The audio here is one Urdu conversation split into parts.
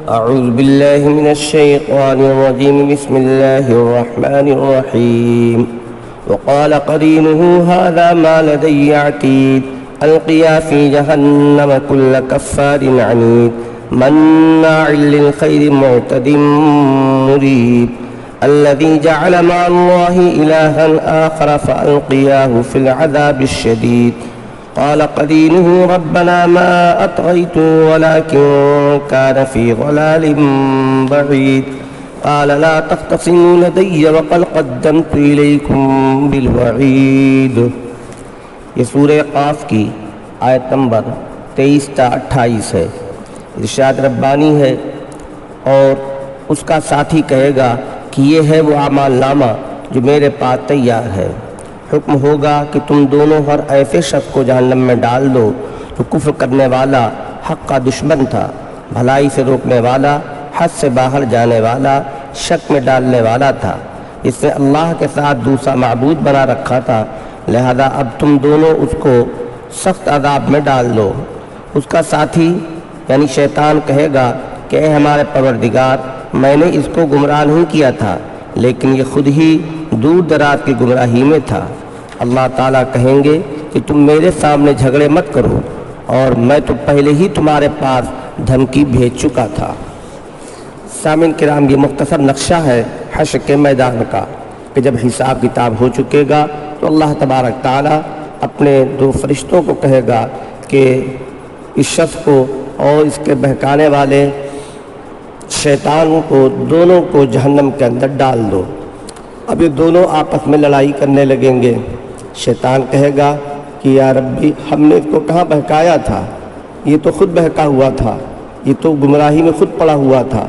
أعوذ بالله من الشيطان الرجيم. بسم الله الرحمن الرحيم. وقال قرينه هذا ما لدي عتيد ألقيا في جهنم كل كفار عنيد مناع للخير معتد مريب الذي جعل مع الله إلها آخر فألقياه في العذاب الشديد. قال قرينه ربنا ما أطغيته ولكن كان في ضلال بعيد. قال لا تختصموا لدي وقد قدمت إليكم بالوعيد. یہ سورہ قاف کی آیت نمبر 23 تا 28 ہے. ارشاد ربانی ہے اور اس کا ساتھی کہے گا کہ یہ ہے وہ اعمال نامہ جو میرے پاس تیار ہے. حکم ہوگا کہ تم دونوں ہر ایسے شخص کو جہنم میں ڈال دو جو کفر کرنے والا، حق کا دشمن تھا، بھلائی سے روکنے والا، حد سے باہر جانے والا، شک میں ڈالنے والا تھا، اس نے اللہ کے ساتھ دوسرا معبود بنا رکھا تھا. لہذا اب تم دونوں اس کو سخت عذاب میں ڈال دو. اس کا ساتھی یعنی شیطان کہے گا کہ اے ہمارے پروردگار، میں نے اس کو گمراہ نہیں کیا تھا لیکن یہ خود ہی دور دراز کی گمراہی میں تھا. اللہ تعالیٰ کہیں گے کہ تم میرے سامنے جھگڑے مت کرو اور میں تو پہلے ہی تمہارے پاس دھمکی بھیج چکا تھا. سامعین کرام، یہ مختصر نقشہ ہے حشر کے میدان کا کہ جب حساب کتاب ہو چکے گا تو اللہ تبارک تعالیٰ اپنے دو فرشتوں کو کہے گا کہ اس شخص کو اور اس کے بہکانے والے شیطان کو دونوں کو جہنم کے اندر ڈال دو. اب یہ دونوں آپس میں لڑائی کرنے لگیں گے. شیطان کہے گا کہ یا ربی، ہم نے اس کو کہاں بہکایا تھا، یہ تو خود بہکا ہوا تھا، یہ تو گمراہی میں خود پڑا ہوا تھا.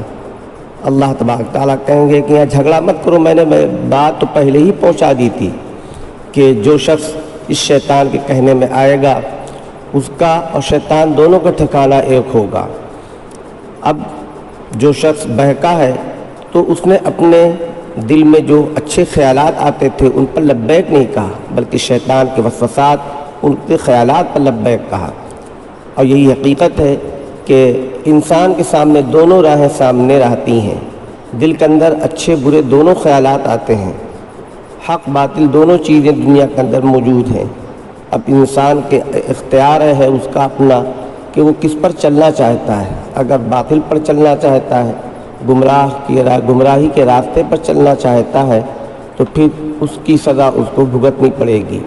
اللہ تبارک تعالیٰ کہیں گے کہ یہاں جھگڑا مت کرو، میں نے بات تو پہلے ہی پہنچا دی تھی کہ جو شخص اس شیطان کے کہنے میں آئے گا اس کا اور شیطان دونوں کا ٹھکانہ ایک ہوگا. اب جو شخص بہکا ہے تو اس نے اپنے دل میں جو اچھے خیالات آتے تھے ان پر لبیک نہیں کہا بلکہ شیطان کے وسوسات ان کے خیالات پر لبیک کہا. اور یہی حقیقت ہے کہ انسان کے سامنے دونوں راہیں سامنے رہتی ہیں. دل کے اندر اچھے برے دونوں خیالات آتے ہیں، حق باطل دونوں چیزیں دنیا کے اندر موجود ہیں. اب انسان کے اختیار ہے اس کا اپنا کہ وہ کس پر چلنا چاہتا ہے. اگر باطل پر چلنا چاہتا ہے، گمراہی کے راستے پر چلنا چاہتا ہے تو پھر اس کی سزا اس کو بھگتنی پڑے گی.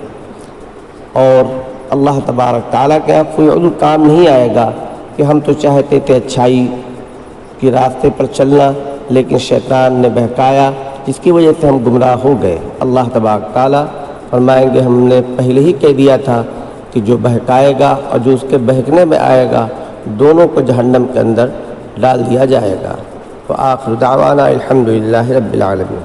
اور اللہ تبارک تعالیٰ کے یہاں کوئی عذر کام نہیں آئے گا کہ ہم تو چاہتے تھے اچھائی کے راستے پر چلنا لیکن شیطان نے بہکایا جس کی وجہ سے ہم گمراہ ہو گئے. اللہ تبارک تعالیٰ فرمائیں گے ہم نے پہلے ہی کہہ دیا تھا کہ جو بہکائے گا اور جو اس کے بہکنے میں آئے گا دونوں کو جہنم کے اندر ڈال دیا جائے گا. وآخر دعوانا الحمدللہ رب العالمین.